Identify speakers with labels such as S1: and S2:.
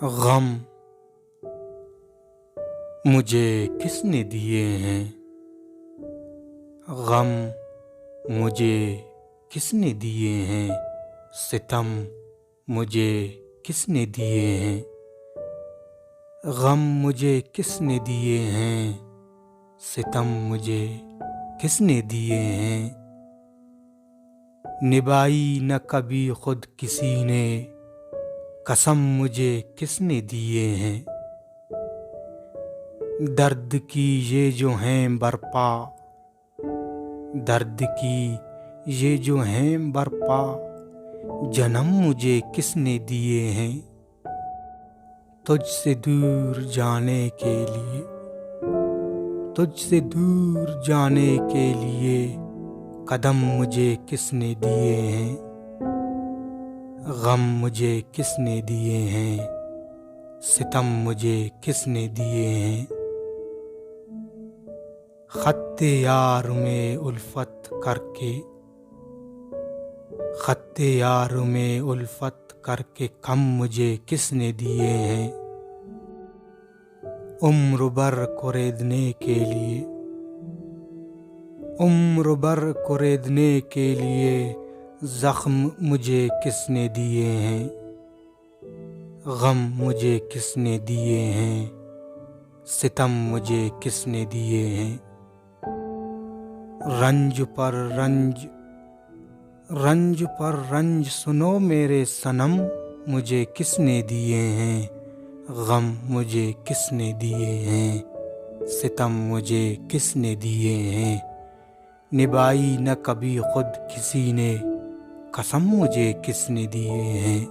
S1: غم مجھے کس نے دیے ہیں؟ غم مجھے کس نے دیے ہیں؟ ستم مجھے کس نے دیے ہیں؟ غم مجھے کس نے دیے ہیں؟ ستم مجھے کس نے دیے ہیں؟ نبھائی نہ کبھی خود کسی نے، قسم مجھے کس نے دیے ہیں؟ درد کی یہ جو ہیں برپا، درد کی یہ جو ہیں برپا، جنم مجھے کس نے دیے ہیں؟ تجھ سے دور جانے کے لیے، تجھ سے دور جانے کے لیے قدم مجھے کس نے دیے ہیں؟ غم مجھے کس نے دیے ہیں؟ ستم مجھے کس نے دیے ہیں؟ خط یار میں الفت کر کے، خط یار میں الفت کر کے کم مجھے کس نے دیے ہیں؟ عمر بھر کوریدنے کے لیے، عمر بھر کوریدنے کے لیے زخم مجھے کس نے دیے ہیں؟ غم مجھے کس نے دیے ہیں؟ ستم مجھے کس نے دیے ہیں؟ رنج پر رنج، رنج پر رنج سنو میرے صنم، مجھے کس نے دیے ہیں؟ غم مجھے کس نے دیے ہیں؟ ستم مجھے کس نے دیے ہیں؟ نبھائی نہ کبھی خود کسی نے، قسم مجھے کس نے دیے ہیں؟